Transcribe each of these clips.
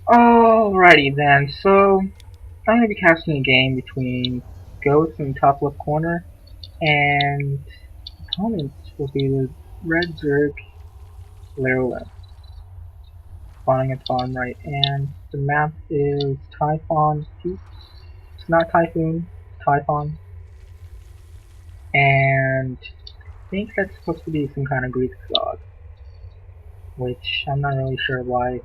Alrighty then, so I'm going to be casting a game between Ghost in the top left corner, and opponents will be the Red Zerg Lerolim, spawning at bottom right, and the map is Typhon Peaks. It's not Typhoon, it's Typhon, and I think that's supposed to be some kind of Greek god, which I'm not really sure why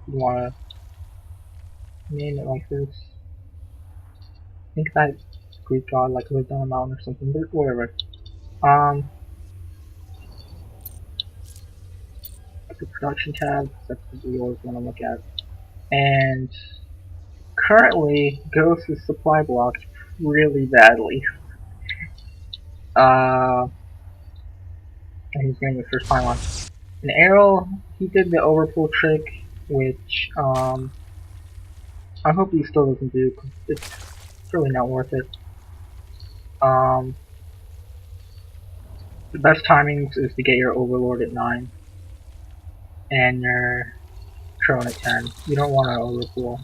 you want to name it like this. I think that Greek god like lived on a mountain or something, but whatever. Um, the production tab, that's what we always want to look at. And currently, Ghost is supply blocked really badly. Uh, and he's getting the first pylon. And Arrow, he did the overpull trick, which I hope he still doesn't do, because it's really not worth it. The best timings is to get your Overlord at 9 and your Throne at 10. You don't want to overpull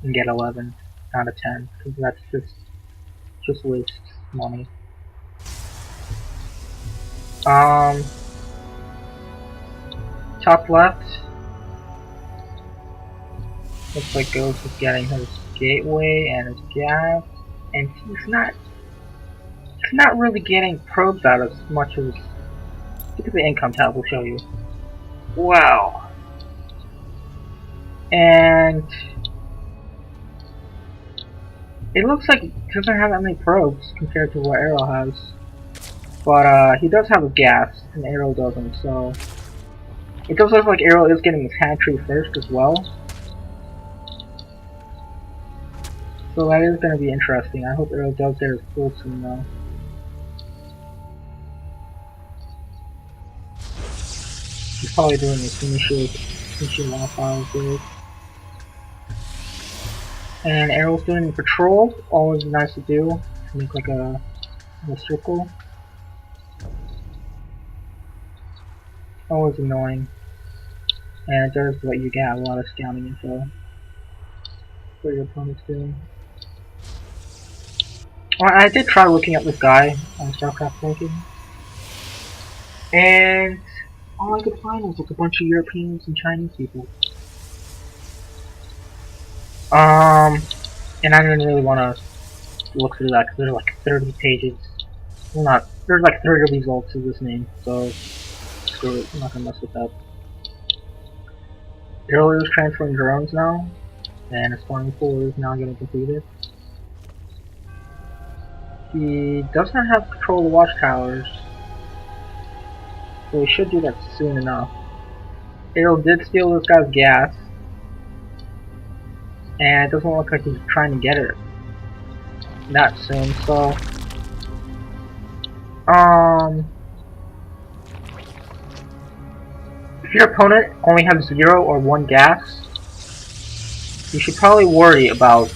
and get 11 out of 10, because that's just wastes money. Top left, looks like Ghost is getting his gateway and his gas, and he's not really getting probes out as much as, look at the income tab, will show you. Wow. And it looks like he doesn't have that many probes compared to what Arrow has. But he does have his gas, and Arrow doesn't, so it does look like Arrow is getting his hatchery first as well. So that is going to be interesting. I hope Arrow does get his full soon though. He's probably doing his finishing modifiers there. And Arrow's doing patrol, always nice to do. Make like a circle. Always annoying. And it does let you get a lot of scouting info. What your opponent's doing. Well, I did try looking up this guy on StarCraft Ranking. And all I could find was like a bunch of Europeans and Chinese people. And I didn't really want to look through that because there's like 30 pages. Well, not, there's like 30 results of this name, so screw it, I'm not gonna mess with that. Earlier is transferring drones now, and his farming pool is now getting completed. He does not have control of the watchtowers, so he should do that soon enough. Arrow did steal this guy's gas, and it doesn't look like he's trying to get it that soon, so if your opponent only has 0 or 1 gas, you should probably worry about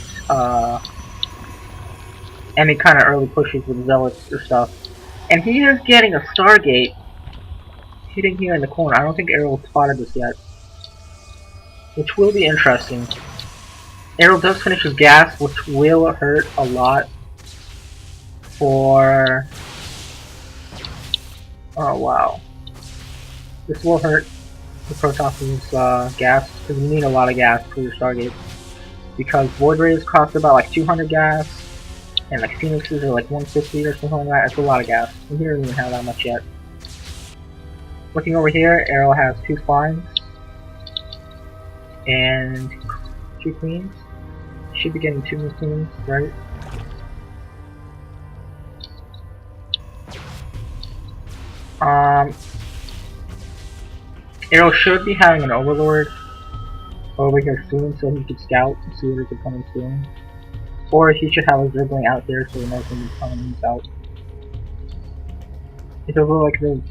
any kind of early pushes with zealots or stuff. And he is getting a Stargate hitting here in the corner. I don't think Arrow spotted this yet, which will be interesting. Arrow does finish his gas, which will hurt a lot for... Oh wow. This will hurt the Protos's gas, because you need a lot of gas for your Stargate. Because Void Rays cost about like 200 gas, and like Phoenixes are like 150 or something like that. It's a lot of gas. And he doesn't even have that much yet. Looking over here, Arrow has 2 spines and 2 queens. Should be getting 2 more queens, right? Arrow should be having an Overlord over here soon, so he could scout and see what his opponent's doing. Or he should have a Zergling out there so he knows when his opponent's out. It does look like the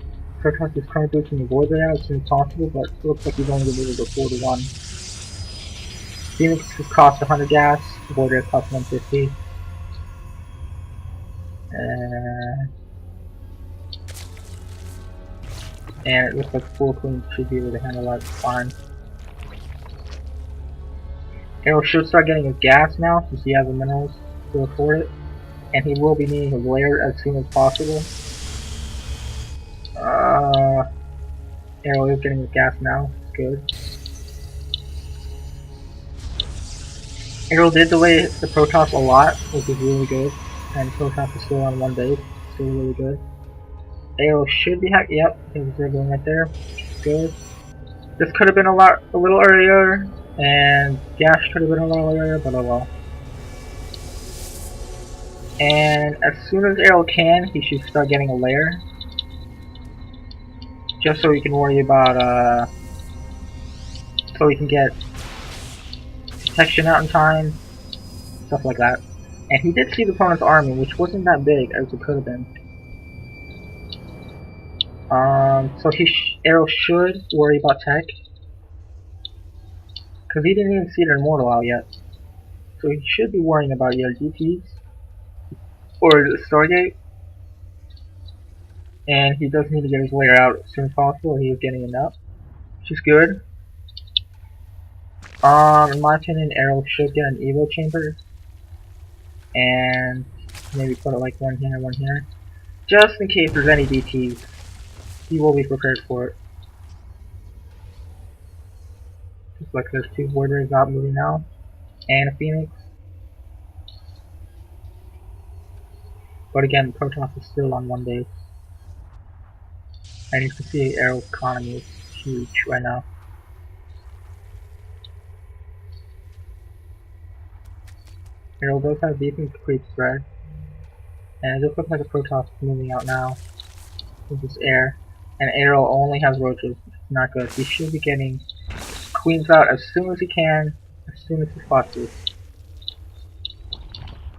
Protoss is currently boosting the Void right now as soon as possible, but it looks like he's only going to be able to go 4 to 1. Phoenix has cost 100 gas, Void Ray cost 150. And it looks like 4 queens should be able to handle that fine. Arrow should start getting his gas now since he has the minerals to afford it. And he will be needing his lair as soon as possible. Arrow is getting his gas now. It's good. Arrow did delay the Protoss a lot, which is really good. And Protoss is still on one base. Still really good. Arrow should be hacked. Yep, he's going right there. Good. This could have been a little earlier, and Gas could have been a little earlier, but oh well. And as soon as Arrow can, he should start getting a lair. Just so he can worry about, so he can get protection out in time, stuff like that. And he did see the opponent's army, which wasn't that big as it could have been. So Arrow should worry about tech. Because he didn't even see the Immortal out yet. So he should be worrying about either DPs or the Stargate. And he does need to get his layer out as soon as possible. He is getting it up, which is good. In my opinion, Arrow should get an Evo chamber. And maybe put it like one here. Just in case there's any DPs. He will be prepared for it. Just like there's two Void Rays out moving now. And a Phoenix. But again, Protoss is still on one base. And you can see Arrow's economy is huge right now. Arrow does have decent creep spread. And it just looks like a Protoss moving out now. With this air. And Arrow only has roaches. It's not good. He should be getting queens out as soon as he can. As soon as he spots this.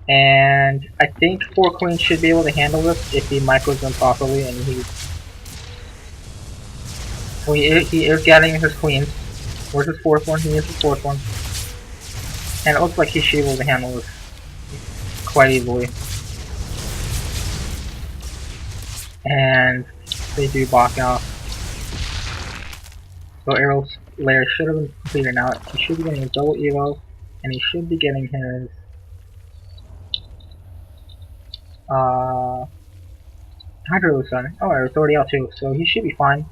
And I think 4 queens should be able to handle this if he micros them properly, and he is getting his queens. Where's his 4th one? He is his 4th one. And it looks like he should be able to handle this quite easily. And they do block out. So Arrow's lair should have been completed now. He should be getting his double Evo, and he should be getting his Hydro Sun. Oh, it's already out too, so he should be fine.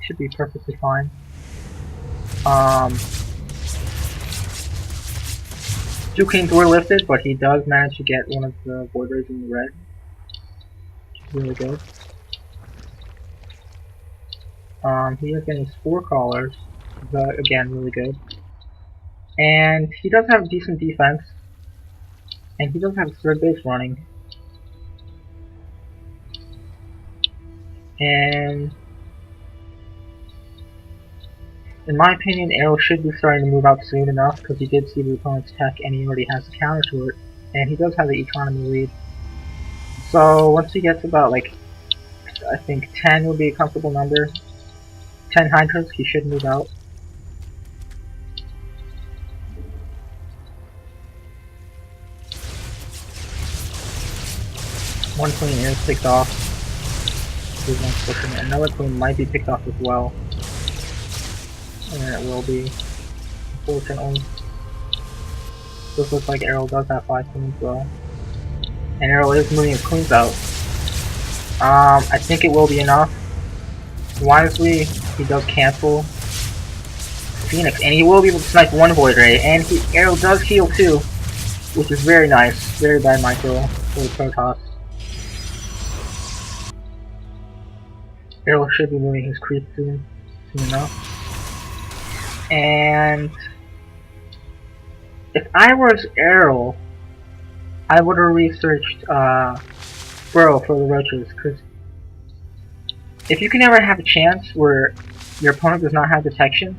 Should be perfectly fine. 2 queens were lifted, but he does manage to get one of the Void Rays in the red. Which is really good. He is getting 4 crawlers, but again, really good. And he does have decent defense. And he does have 3rd base running. And in my opinion, Arrow should be starting to move out soon enough because he did see the opponent's tech and he already has a counter to it. And he does have the economy lead. So once he gets about like, I think 10 would be a comfortable number. 10 Hydras, he should move out. One queen is picked off. Another queen might be picked off as well. And it will be, unfortunately. This looks like Arrow does have 5 queens though. And Arrow is moving his queens out. I think it will be enough. Wisely, he does cancel Phoenix, and he will be able to snipe 1 Void Ray, and Arrow does heal too, which is very nice. Very bad micro for the Protoss. Arrow should be moving his creep soon enough. And if I was Arrow, I would have researched Burrow for the roaches, because if you can ever have a chance where your opponent does not have detection,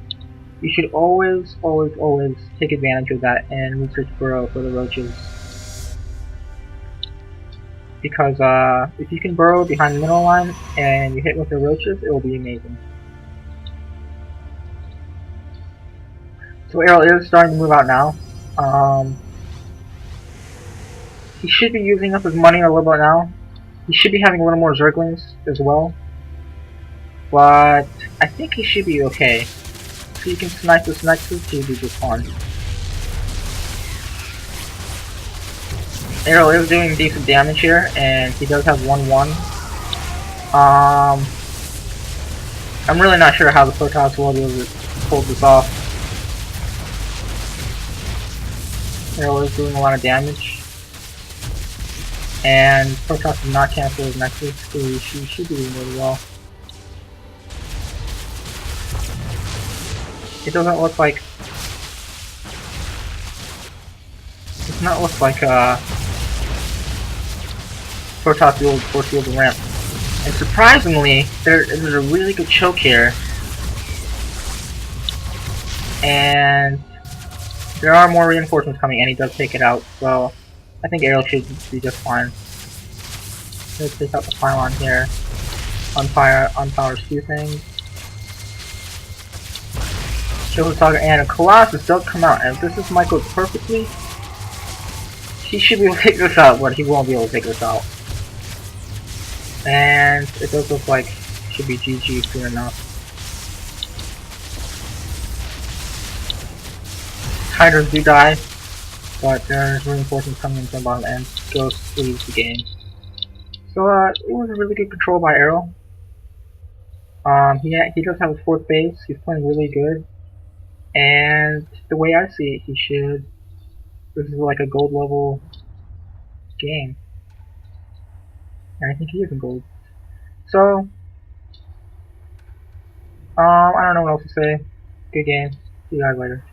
you should always take advantage of that and research Burrow for the roaches. Because if you can burrow behind the middle line and you hit with the roaches, it will be amazing. So Arrow is starting to move out now. He should be using up his money a little bit now. He should be having a little more Zerglings as well. But I think he should be okay. If he can snipe this Nexus, he'll be just fine. Arrow is doing decent damage here, and he does have 1-1. I'm really not sure how the Protoss will be able to pull this off. Arrow is doing a lot of damage. And Protoss did not cancel his Nexus, so she should be doing really well. It doesn't look like... It's not look like Protoss will force field the ramp. And surprisingly, there's a really good choke here. And there are more reinforcements coming, and he does take it out, so I think Ariel should be just fine. Let's take out the pylon here. Unpower two things. Kill the target, and a Colossus does come out, and if this is microed perfectly, he should be able to take this out, but he won't be able to take this out. And it does look like it should be GG soon enough. Hydras do die, but there's reinforcements coming in from the bottom end. Ghost leaves the game. So it was a really good control by Arrow. He does have a 4th base. He's playing really good, and the way I see it, he should. This is like a gold level game, and I think he is in gold. So I don't know what else to say. Good game. See you guys later.